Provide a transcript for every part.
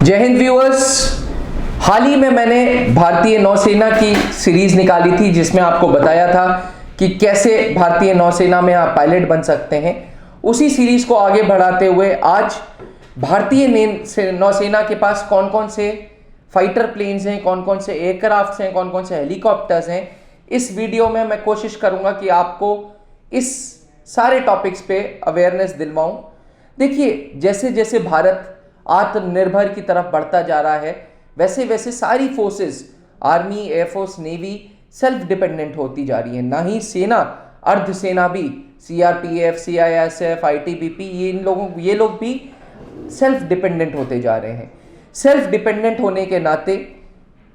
जय हिंद व्यूअर्स। हाल ही में मैंने भारतीय नौसेना की सीरीज निकाली थी जिसमें आपको बताया था कि कैसे भारतीय नौसेना में आप पायलट बन सकते हैं। उसी सीरीज को आगे बढ़ाते हुए आज भारतीय नौसेना के पास कौन कौन से फाइटर प्लेन्स हैं, कौन कौन से एयरक्राफ्ट्स हैं, कौन कौन से हेलीकॉप्टर्स हैं, इस वीडियो में मैं कोशिश करूंगा कि आपको इस सारे टॉपिक्स पे अवेयरनेस दिलवाऊं। देखिए, जैसे जैसे भारत आत्मनिर्भर की तरफ बढ़ता जा रहा है वैसे वैसे सारी forces, army, air force, navy self dependent होती जा रही है। ना ही सेना, अर्धसेना भी, सीआरपीएफ, सीआईएसएफ, आईटीबीपी, ये लोग भी सेल्फ डिपेंडेंट होते जा रहे हैं। सेल्फ डिपेंडेंट होने के नाते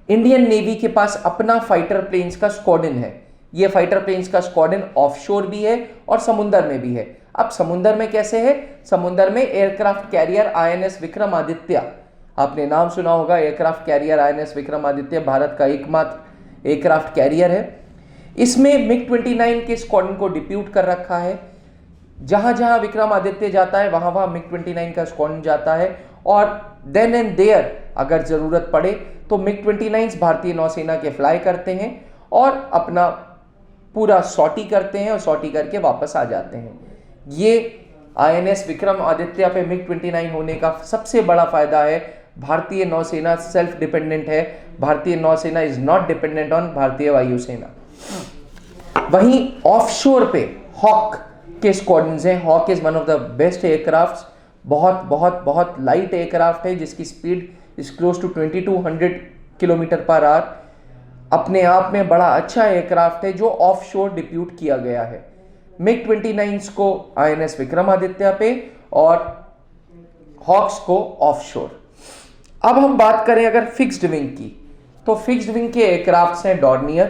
इंडियन नेवी के पास अपना फाइटर प्लेन्स का स्क्वाड्रन है। ये फाइटर प्लेन्स का स्क्वाड्रन ऑफशोर भी है और समुद्र में भी है। अब समुद्र में कैसे है? समुद्र में एयरक्राफ्ट कैरियर आईएनएस विक्रमादित्य, आपने नाम सुना होगा। Aircraft carrier INS Vikramaditya Bharat का एकमात्र एयरक्राफ्ट कैरियर है। इसमें मिग 29 के स्क्वाड्रन को डिप्यूट कर रखा है। जहां जहां विक्रमादित्य जाता है वहां वहां मिग 29 का स्क्वाड्रन जाता है और देन एंड देयर अगर जरूरत पड़े तो मिग 29 भारतीय नौसेना के फ्लाई करते हैं और अपना पूरा सॉटी करते हैं और सॉटी करके वापस आ जाते हैं। ये आईएनएस विक्रमादित्य पे मिग 29 होने का सबसे बड़ा फायदा है। भारतीय नौसेना सेल्फ डिपेंडेंट है। भारतीय नौसेना इज नॉट डिपेंडेंट ऑन भारतीय वायुसेना। वहीं ऑफशोर पे हॉक के स्क्वाड्रन्स हैं। Hawk is one of the best aircrafts. बहुत बहुत बहुत लाइट एयरक्राफ्ट है जिसकी speed is close to 2200 kilometre per hour. अपने आप में बड़ा अच्छा एयरक्राफ्ट है जो ऑफशोर डिप्यूट किया गया है। मिग 29 को आईएनएस विक्रमादित्य पे और हॉक्स को ऑफशोर। अब हम बात करें अगर फिक्स्ड विंग की, तो फिक्स्ड विंग के एयरक्राफ्ट्स हैं डॉर्नियर।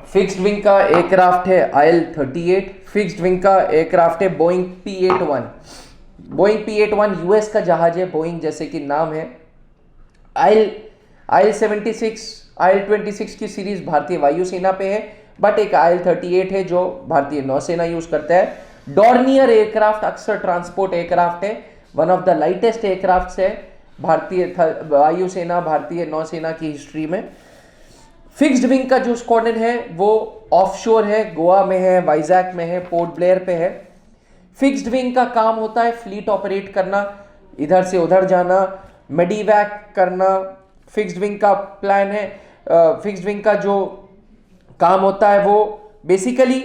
फिक्स्ड विंग का एयरक्राफ्ट है IL-38। फिक्स्ड विंग का एयरक्राफ्ट है Boeing P-81। Boeing P-81 US का जहाज है, बोइंग जैसे कि नाम है। IL-76, IL-26 की सीरीज भारतीय वायुसेना पे है, बट एक IL-38 है जो भारतीय नौसेना यूज करता है। डॉर्नियर एयरक्राफ्ट अक्सर ट्रांसपोर्ट एयरक्राफ्ट है, one of the lightest aircraft है भारतीय वायुसेना, भारतीय नौसेना की हिस्ट्री में। फिक्स्ड विंग का जो स्क्वाड्रन है वो ऑफशोर है, गोवा में है, वाइजैक में है, पोर्ट ब्लेयर पे है। फिक्स्ड विंग का काम होता है फ्लीट ऑपरेट करना, इधर से उधर जाना, मेडिवैक करना। फिक्स्ड विंग का प्लान है, फिक्स्ड विंग का जो काम होता है वो बेसिकली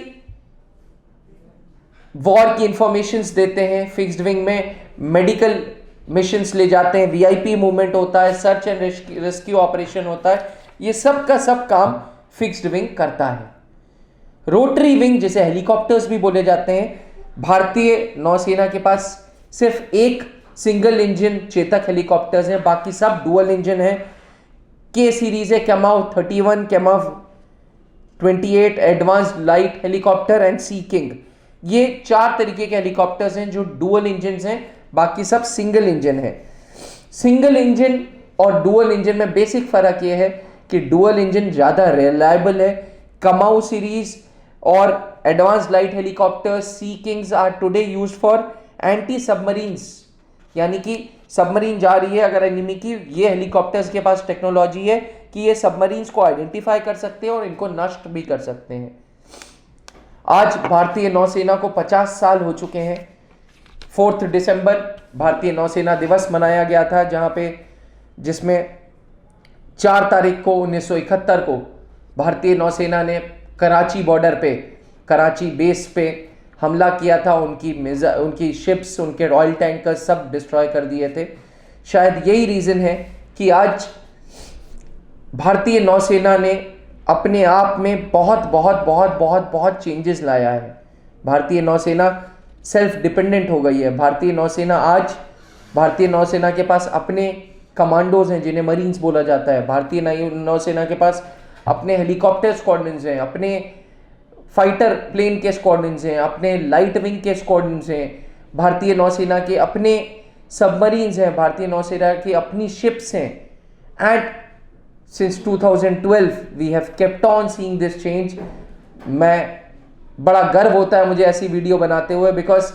वॉर की इंफॉर्मेशंस देते हैं। फिक्स्ड विंग में मेडिकल मिशंस ले जाते हैं, वीआईपी मूवमेंट होता है, सर्च एंड रेस्क्यू ऑपरेशन होता है। ये सब का सब काम फिक्स्ड विंग करता है। रोटरी विंग जिसे हेलीकॉप्टर्स भी बोले जाते हैं, भारतीय नौसेना के पास सिर्फ एक सिंगल इंजन चेतक हेलीकॉप्टर्स हैं, बाकी सब डुअल इंजन है। के सीरीज है, Kamov 31, Kamov 28 advanced light helicopter and Sea King. ये 4 तरीके के हेलीकॉप्टर्स हैं जो डुअल इंजन हैं, बाकी सब सिंगल इंजन है। सिंगल इंजन और डुअल इंजन में बेसिक फर्क यह है कि डुअल इंजन ज्यादा रिलायबल है। कैमाउ सीरीज और advanced light helicopters Sea Kings are today used for anti submarines, यानी कि सबमरीन जा रही है अगर एनिमी की, ये हेलीकॉप्टर्स के पास टेक्नोलॉजी है कि ये सबमरीन्स को आइडेंटिफाई कर सकते हैं और इनको नष्ट भी कर सकते हैं। आज भारतीय नौसेना को 50 साल हो चुके हैं। 4 दिसंबर भारतीय नौसेना दिवस मनाया गया था, जिसमें 4 तारीख को 1971 को भारतीय नौसेना ने कराची बॉर्डर पे, कराची बेस पे हमला किया था। उनकी शिप्स, उनके रॉयल टैंकर्स सब डिस्ट्रॉय कर दिए थे। शायद यही रीजन है कि आज भारतीय नौसेना ने अपने आप में बहुत बहुत बहुत बहुत बहुत चेंजेस लाया है। भारतीय नौसेना सेल्फ डिपेंडेंट हो गई है। भारतीय नौसेना के पास अपने कमांडोज हैं जिन्हें मरीन्स बोला जाता है। भारतीय नौसेना के पास अपने हेलीकॉप्टर स्क्वाड्रन्स हैं, अपने फाइटर प्लेन के स्क्वाड्रन्स हैं, अपने लाइट विंग के स्क्वाड्रन्स हैं। भारतीय नौसेना के अपने सबमरीन्स हैं, भारतीय नौसेना की अपनी शिप्स हैं। And since 2012 we have kept on seeing this change. मैं बड़ा गर्व होता है मुझे ऐसी वीडियो बनाते हुए, बिकॉज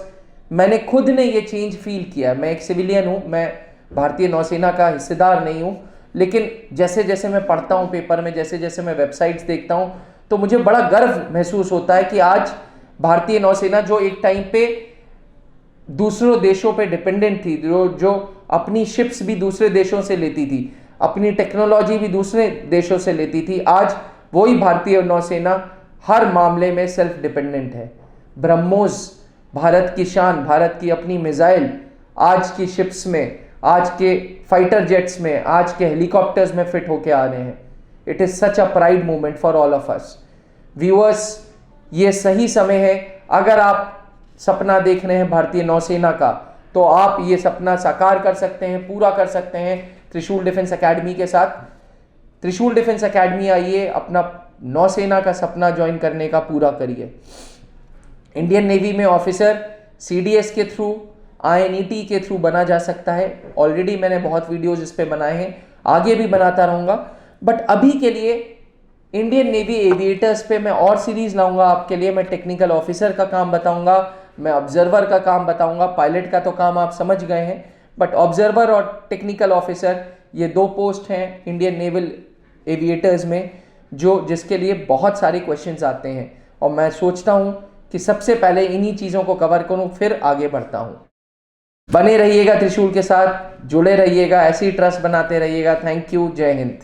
मैंने खुद ने ये चेंज फील किया। मैं एक सिविलियन हूँ, मैं भारतीय नौसेना का हिस्सेदार नहीं हूँ, लेकिन जैसे जैसे मैं पढ़ता हूँ पेपर में, जैसे जैसे मैं वेबसाइट्स देखता हूँ, तो मुझे बड़ा गर्व महसूस होता है कि आज भारतीय नौसेना, जो एक टाइम पे दूसरों देशों पे डिपेंडेंट थी, जो अपनी शिप्स भी दूसरे देशों से लेती थी, अपनी टेक्नोलॉजी भी दूसरे देशों से लेती थी, आज वही भारतीय नौसेना हर मामले में सेल्फ डिपेंडेंट है। ब्रह्मोस, भारत की शान, भारत की अपनी मिसाइल आज की शिप्स में, आज के फाइटर जेट्स में, आज के हेलीकॉप्टर्स में फिट होके आ रहे हैं। It is such a pride moment for all of us. Viewers, ये सही समय है। अगर आप सपना देख रहे हैं भारतीय नौसेना का, तो आप ये सपना साकार कर सकते हैं, पूरा कर सकते हैं त्रिशूल डिफेंस एकेडमी के साथ। त्रिशूल डिफेंस एकेडमी आइए, अपना नौसेना का सपना ज्वाइन करने का पूरा करिए। इंडियन नेवी में ऑफिसर CDS के थ्रू, INET के थ्रू बना जा सकता है। ऑलरेडी मैंने बहुत वीडियोस इस पे बनाए हैं, आगे भी बनाता रहूँगा। बट अभी के लिए इंडियन नेवी एविएटर्स पे मैं और सीरीज लाऊंगा आपके लिए। मैं टेक्निकल ऑफिसर का काम बताऊंगा, मैं ऑब्जर्वर का काम बताऊंगा। पायलट का तो काम आप समझ गए हैं, बट ऑब्जर्वर और टेक्निकल ऑफिसर, ये 2 पोस्ट हैं इंडियन नेवल एविएटर्स में, जिसके लिए बहुत सारे क्वेश्चंस आते हैं। और मैं सोचता हूं कि सबसे पहले इन्हीं चीज़ों को कवर करूं, फिर आगे बढ़ता हूं। बने रहिएगा त्रिशूल के साथ, जुड़े रहिएगा, ऐसी ट्रस्ट बनाते रहिएगा। थैंक यू, जय हिंद।